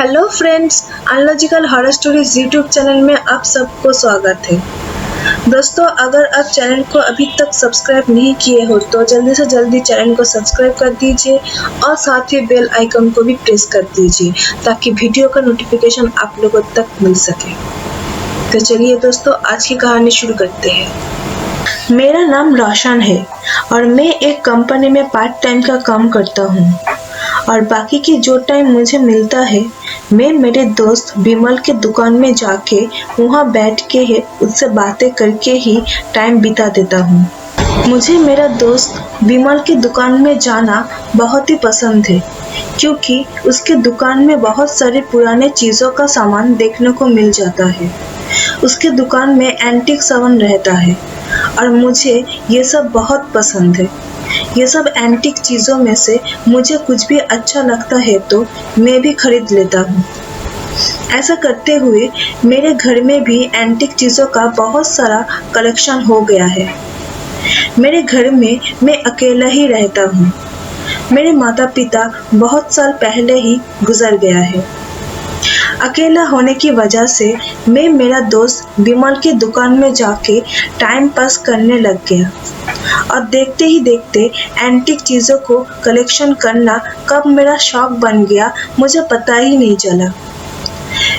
Hello friends, analogical horror stories YouTube channel में आप सबको स्वागत है। दोस्तों, अगर आप चैनल को अभी तक सब्सक्राइब नहीं किए हो तो जल्दी से जल्दी चैनल को सब्सक्राइब कर दीजिए और साथ ही बेल आइकन को भी प्रेस कर दीजिए ताकि वीडियो का नोटिफिकेशन आप लोगों तक मिल सके। तो चलिए दोस्तों, आज की कहानी शुरू करते हैं। मेरा नाम रोशन है और मैं एक कंपनी में पार्ट टाइम का काम करता हूँ और बाकी की जो टाइम मुझे मिलता है मैं मेरे दोस्त विमल के दुकान में जाके वहाँ बैठ के उससे बातें करके ही टाइम बिता देता हूँ। मुझे मेरा दोस्त विमल की दुकान में जाना बहुत ही पसंद है क्योंकि उसके दुकान में बहुत सारे पुराने चीज़ों का सामान देखने को मिल जाता है। उसके दुकान में एंटीक सामान रहता है और मुझे ये सब बहुत पसंद है। ये सब एंटीक चीज़ों में से मुझे कुछ भी अच्छा लगता है तो मैं भी खरीद लेता हूँ। ऐसा करते हुए मेरे घर में भी एंटीक चीज़ों का बहुत सारा कलेक्शन हो गया है। मेरे घर में मैं अकेला ही रहता हूँ। मेरे माता पिता बहुत साल पहले ही गुजर गया है। अकेला होने की वजह से मैं मेरा दोस्त विमल की दुकान में जाके टाइम पास करने लग गया और देखते ही देखते एंटीक चीज़ों को कलेक्शन करना कब मेरा शौक बन गया मुझे पता ही नहीं चला।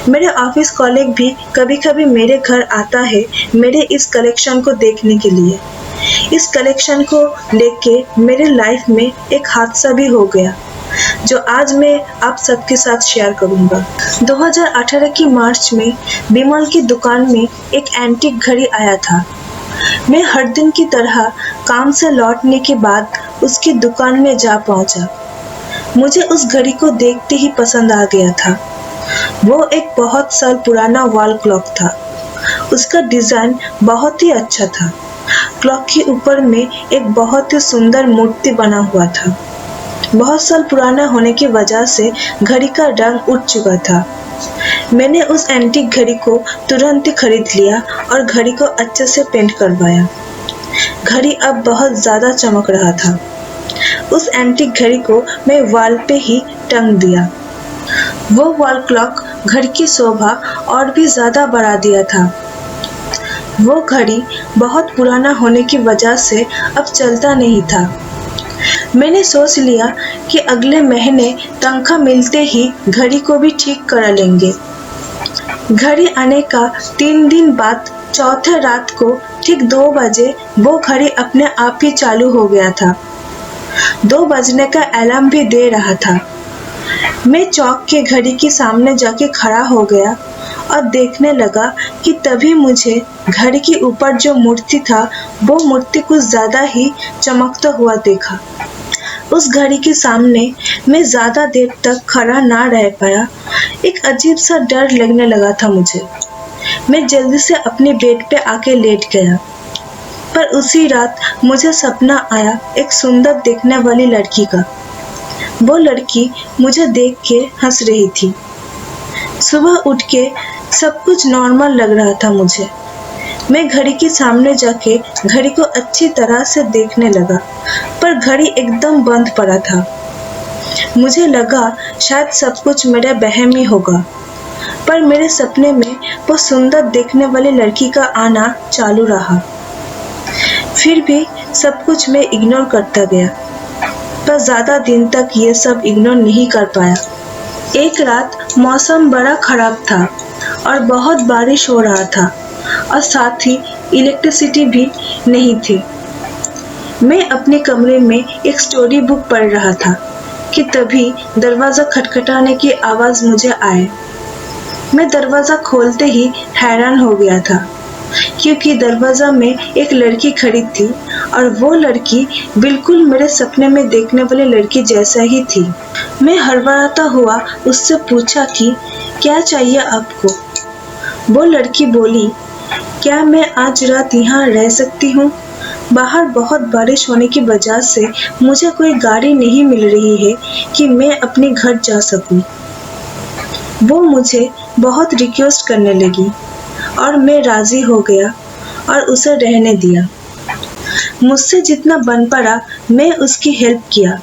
मेरे ऑफिस कॉलीग भी कभी कभी मेरे घर आता है मेरे इस कलेक्शन को देखने के लिए। इस कलेक्शन को लेके मेरे लाइफ में एक हादसा भी हो गया जो आज मैं आप सबके साथ शेयर करूंगा। 2018 की मार्च में विमल की दुकान में एक एंटीक घड़ी आया था। मैं हर दिन की तरह काम से लौटने के बाद उसकी दुकान में जा पहुंचा। मुझे उस घड़ी को देखते ही पसंद आ गया था। वो एक बहुत साल पुराना वॉल क्लॉक था। उसका डिज़ाइन बहुत ही अच्छा था। क्लॉक के ऊपर में एक बहुत ही सुंदर मूर्ति बना हुआ था। बहुत साल पुराना होने की वजह से घड़ी का रंग उठ चुका था। मैंने उस एंटीक घड़ी को तुरंत ही खरीद लिया और घड़ी को अच्छे से पेंट करवाया। घड़ी अब बहुत ज़्यादा चमक रहा था। उस एंटीक घड़ी को मैं वॉल पे ही टंग दिया। वो वॉल क्लॉक घड़ी की शोभा और भी ज़्यादा बढ़ा दिया था। वो घड़ी बहुत पुराना होने की वजह से अब चलता नहीं था। मैंने सोच लिया कि अगले महीने तनख्वाह मिलते ही घड़ी को भी ठीक करा लेंगे। घड़ी आने का 3 दिन बाद चौथे रात को ठीक 2 बजे वो घड़ी अपने आप ही चालू हो गया था। 2 बजने का अलार्म भी दे रहा था। मैं चौक के घड़ी के सामने जाके खड़ा हो गया और देखने लगा कि तभी मुझे घड़ी के ऊपर जो मूर्ति था वो मूर्ति कुछ ज़्यादा ही चमकता हुआ देखा। उस घड़ी के सामने मैं ज़्यादा देर तक खड़ा ना रह पाया। एक अजीब सा डर लगने लगा था मुझे। मैं जल्दी से अपने बेड पे आके लेट गया। पर उसी रात मुझे सपना आया एक सुंदर दिखने वाली लड़की का। वो लड़की मुझे देख के हंस रही थी। सुबह उठ के सब कुछ नॉर्मल लग रहा था मुझे। मैं घड़ी के सामने जाके घड़ी को अच्छी तरह से देखने लगा पर घड़ी एकदम बंद पड़ा था। मुझे लगा शायद सब कुछ मेरा वहम ही होगा, पर मेरे सपने में वो सुंदर देखने वाली लड़की का आना चालू रहा। फिर भी सब कुछ मैं इग्नोर करता गया, पर ज़्यादा दिन तक ये सब इग्नोर नहीं कर पाया। एक रात मौसम बड़ा खराब था और बहुत बारिश हो रहा था और साथ ही इलेक्ट्रिसिटी भी नहीं थी। मैं अपने कमरे में एक स्टोरी बुक पढ़ रहा था कि तभी दरवाज़ा खटखटाने की आवाज़ मुझे आए। मैं दरवाज़ा खोलते ही हैरान हो गया था क्योंकि दरवाज़ा में एक लड़की खड़ी थी और वो लड़की बिल्कुल मेरे सपने में देखने वाली लड़की जैसा ही थी। मैं हड़बड़ाता हुआ उससे पूछा कि क्या चाहिए आपको। वो लड़की बोली, क्या मैं आज रात यहाँ रह सकती हूँ? बाहर बहुत बारिश होने की वजह से मुझे कोई गाड़ी नहीं मिल रही है कि मैं अपने घर जा सकूँ। वो मुझे बहुत रिक्वेस्ट करने लगी और मैं राज़ी हो गया और उसे रहने दिया। मुझसे जितना बन पड़ा मैं उसकी हेल्प किया।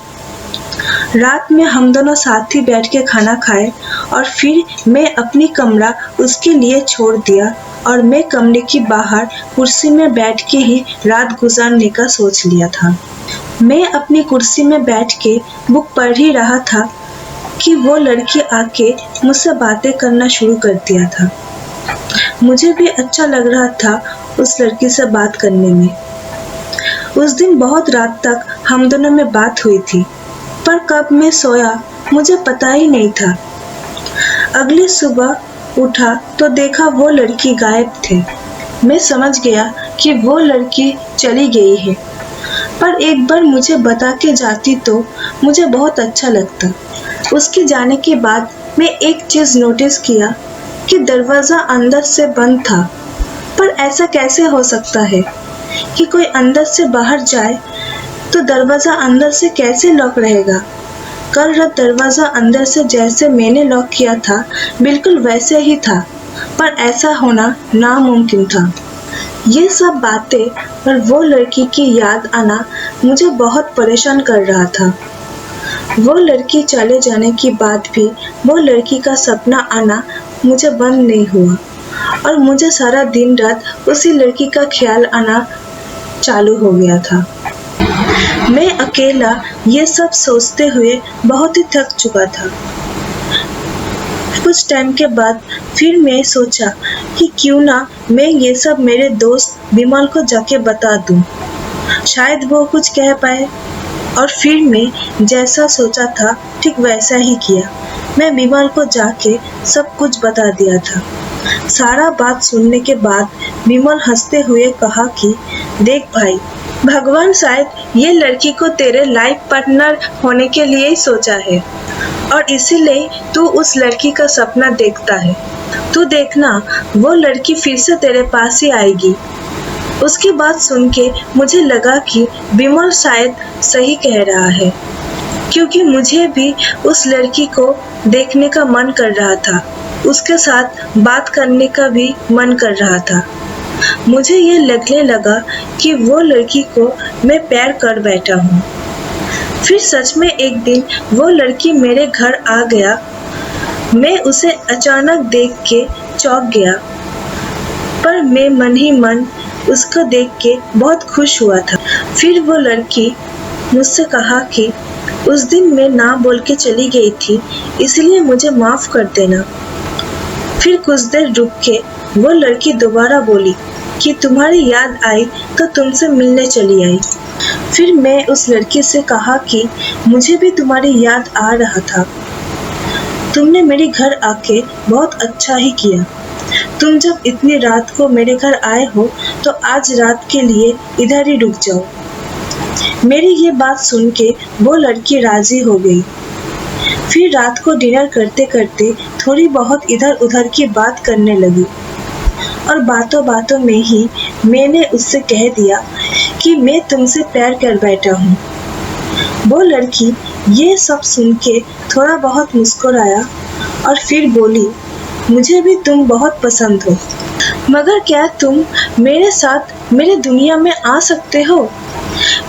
रात में हम दोनों साथ ही बैठ के खाना खाए और फिर मैं अपनी कमरा उसके लिए छोड़ दिया और मैं कमरे के बाहर कुर्सी में बैठ के ही रात गुजारने का सोच लिया था। मैं अपनी कुर्सी में बैठ के बुक पढ़ ही रहा था कि वो लड़की आके मुझसे बातें करना शुरू कर दिया था। मुझे भी अच्छा लग रहा था उस लड़की से बात करने में। उस दिन बहुत रात तक हम दोनों में बात हुई थी, पर कब मैं सोया मुझे पता ही नहीं था। अगली सुबह उठा तो देखा वो लड़की गायब थे। मैं समझ गया कि वो लड़की चली गई है, पर एक बार मुझे बता के जाती तो मुझे बहुत अच्छा लगता। उसके जाने के बाद मैं एक चीज नोटिस किया कि दरवाजा अंदर से बंद था। पर ऐसा कैसे हो सकता है कि कोई अंदर से बाहर जाए तो दरवाजा अंदर से कैसे लॉक रहेगा? कल रात दरवाजा अंदर से जैसे मैंने लॉक किया था बिल्कुल वैसे ही था, पर ऐसा होना नामुमकिन था। ये सब बातें और वो लड़की की याद आना मुझे बहुत परेशान कर रहा था। वो लड़की चले जाने के बाद भी वो लड़की का सपना आना मुझे बंद नहीं हुआ और मुझे सारा दिन रात उसी लड़की का ख्याल आना चालू हो गया था। मैं अकेला ये सब सोचते हुए बहुत ही थक चुका था। कुछ टाइम के बाद फिर मैं सोचा कि क्यों ना मैं ये सब मेरे दोस्त विमल को जाके बता दूं, शायद वो कुछ कह पाए। और फिर मैं जैसा सोचा था ठीक वैसा ही किया। मैं विमल को जाके सब कुछ बता दिया था। सारा बात सुनने के बाद विमल हंसते हुए कहा कि देख भाई, भगवान शायद ये लड़की को तेरे लाइफ पार्टनर होने के लिए ही सोचा है और इसीलिए तू उस लड़की का सपना देखता है। तू देखना, वो लड़की फिर से तेरे पास ही आएगी। उसकी बात सुन के मुझे लगा कि विमल शायद सही कह रहा है, क्योंकि मुझे भी उस लड़की को देखने का मन कर रहा था, उसके साथ बात करने का भी मन कर रहा था। मुझे ये लगने लगा कि वो लड़की को मैं प्यार कर बैठा हूँ। फिर सच में एक दिन वो लड़की मेरे घर आ गया। मैं उसे अचानक देख के चौंक गया, पर मैं मन ही मन उसको देख के बहुत खुश हुआ था। फिर वो लड़की मुझसे कहा कि उस दिन मैं ना बोल के चली गई थी, इसलिए मुझे माफ कर देना। फिर कुछ देर रुक के वो लड़की दोबारा बोली कि तुम्हारी याद आई तो तुमसे मिलने चली आई। फिर मैं उस लड़की से कहा कि मुझे भी तुम्हारी याद आ रहा था। तुमने मेरे घर आके बहुत अच्छा ही किया। तुम जब इतनी रात को मेरे घर आए हो तो आज रात के लिए इधर ही रुक जाओ। मेरी ये बात सुन के वो लड़की राजी हो गई। फिर रात को डिनर करते करते थोड़ी बहुत इधर उधर की बात करने लगी और बातों बातों में ही मैंने उससे कह दिया कि मैं तुमसे प्यार कर बैठा हूँ। वो लड़की ये सब सुन के थोड़ा बहुत मुस्कुराया और फिर बोली, मुझे भी तुम बहुत पसंद हो, मगर क्या तुम मेरे साथ मेरे दुनिया में आ सकते हो?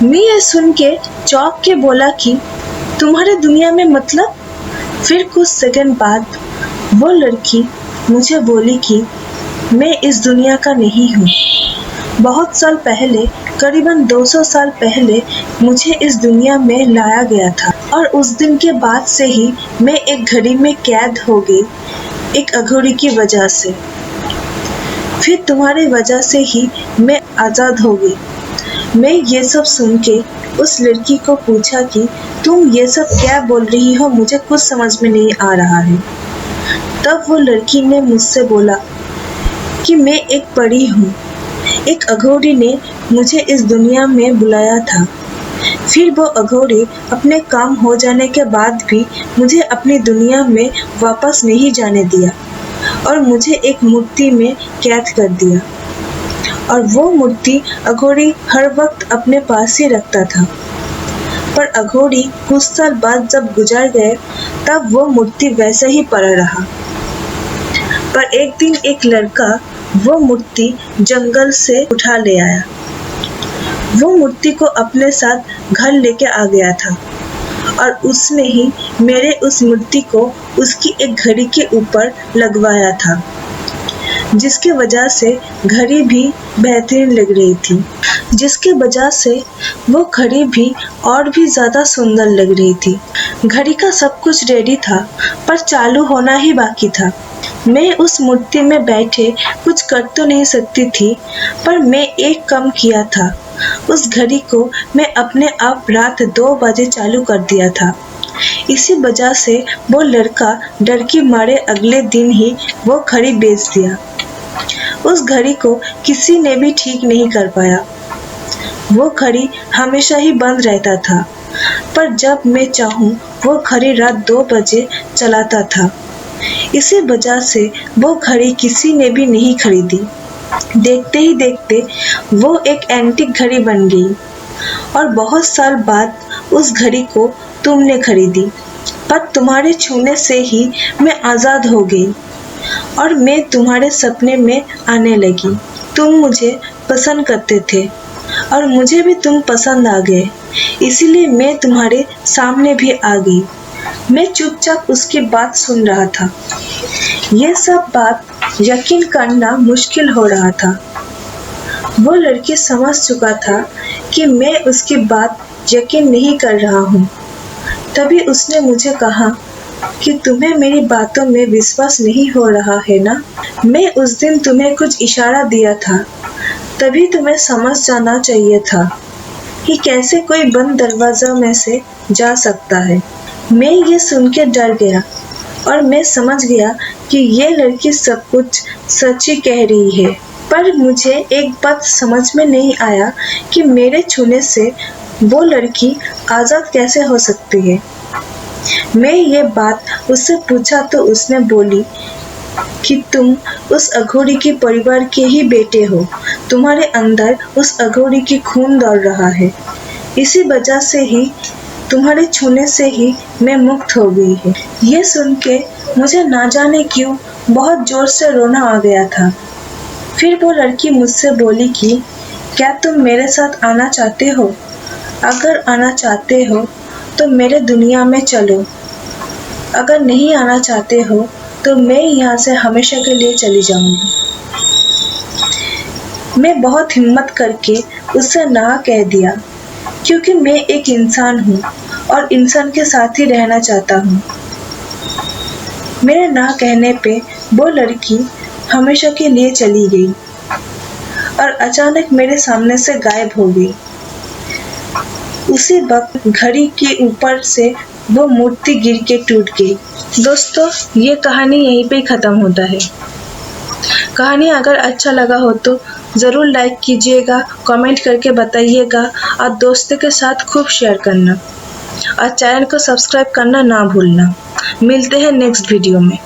मैं ये सुन के चौंक के बोला कि तुम्हारे दुनिया में मतलब? फिर कुछ सेकंड बाद वो लड़की मुझे बोली कि मैं इस दुनिया का नहीं हूँ। बहुत साल पहले, करीबन 200 साल पहले मुझे इस दुनिया में लाया गया था और उस दिन के बाद से ही मैं एक घड़ी में कैद हो गई, एक अघोरी की वजह से। फिर तुम्हारी वजह से ही मैं आज़ाद हो गई। मैं ये सब सुन के उस लड़की को पूछा कि तुम ये सब क्या बोल रही हो, मुझे कुछ समझ में नहीं आ रहा है। तब वो लड़की ने मुझसे बोला कि मैं एक परी हूँ, एक अघोरी ने मुझे इस दुनिया में बुलाया था। फिर वो अघोरी अपने काम हो जाने के बाद भी मुझे अपनी दुनिया में वापस नहीं जाने दिया और मुझे एक मूर्ति में कैद कर दिया। और वो मूर्ति अघोरी हर वक्त अपने पास ही रखता था। पर अघोरी कुछ साल बाद जब गुजर गए तब वो मूर्ति वैसे ही पड़ा रहा। पर एक दिन एक लड़का वो मूर्ति जंगल से उठा ले आया। वो मूर्ति को अपने साथ घर लेके आ गया था और उसने ही मेरे उस मूर्ति को उसकी एक घड़ी के ऊपर लगवाया था, जिसकी वजह से घड़ी भी बेहतरीन लग रही थी, जिसकी वजह से वो घड़ी भी और भी ज़्यादा सुंदर लग रही थी। घड़ी का सब कुछ रेडी था, पर चालू होना ही बाकी था। मैं उस मूर्ति में बैठे कुछ कर तो नहीं सकती थी, पर मैं एक काम किया था। उस घड़ी को मैं अपने आप रात 2 बजे चालू कर दिया था। इसी वजह से वो लड़का डर के मारे अगले दिन ही वो घड़ी बेच दिया। उस घड़ी को किसी ने भी ठीक नहीं कर पाया। वो घड़ी हमेशा ही बंद रहता था, पर जब मैं चाहूँ वो घड़ी रात 2 बजे चलाता था। इसी वजह से वो घड़ी किसी ने भी नहीं खरीदी। देखते ही देखते वो एक एंटीक घड़ी बन गई और बहुत साल बाद उस घड़ी को तुमने खरीदी। पर तुम्हारे छूने से ही मैं आज़ाद हो गई और मैं तुम्हारे सपने में आने लगी। तुम मुझे पसंद करते थे और मुझे भी तुम पसंद आ गए, इसीलिए मैं तुम्हारे सामने भी आ गई। मैं चुपचाप उसकी बात सुन रहा था। यह सब बात यकीन करना मुश्किल हो रहा था। वो लड़की समझ चुका था कि मैं उसकी बात यकीन नहीं कर रहा हूँ। तभी उसने मुझे कहा कि तुम्हें मेरी बातों में विश्वास नहीं हो रहा है ना? मैं उस दिन तुम्हें कुछ इशारा दिया था, तभी तुम्हें समझ जाना चाहिए था कि कैसे कोई बंद दरवाजा में से जा सकता है। मैं ये सुन के डर गया और मैं समझ गया कि ये लड़की सब कुछ सच ही कह रही है। पर मुझे एक बात समझ में नहीं आया कि मेरे छूने से वो लड़की आज़ाद कैसे हो सकती है। मैं ये बात उससे पूछा तो उसने बोली कि तुम उस अघोरी के परिवार के ही बेटे हो, तुम्हारे अंदर उस अघोरी की खून दौड़ रहा है, इसी वजह से ही तुम्हारे छूने से ही मैं मुक्त हो गई है। ये सुन के मुझे ना जाने क्यों बहुत जोर से रोना आ गया था। फिर वो लड़की मुझसे बोली कि क्या तुम मेरे साथ आना चाहते हो? अगर आना चाहते हो तो मेरे दुनिया में चलो, अगर नहीं आना चाहते हो तो मैं यहाँ से हमेशा के लिए चली जाऊंगी। मैं बहुत हिम्मत करके उससे ना कह दिया, क्योंकि मैं एक इंसान हूँ और इंसान के साथ ही रहना चाहता हूँ। मेरे ना कहने पे वो लड़की हमेशा के लिए चली गई और अचानक मेरे सामने से गायब हो गई। उसी वक्त घड़ी के ऊपर से वो मूर्ति गिर के टूट गई। दोस्तों, ये कहानी यहीं पे ही ख़त्म होता है। कहानी अगर अच्छा लगा हो तो ज़रूर लाइक कीजिएगा, कमेंट करके बताइएगा और दोस्तों के साथ खूब शेयर करना और चैनल को सब्सक्राइब करना ना भूलना। मिलते हैं नेक्स्ट वीडियो में।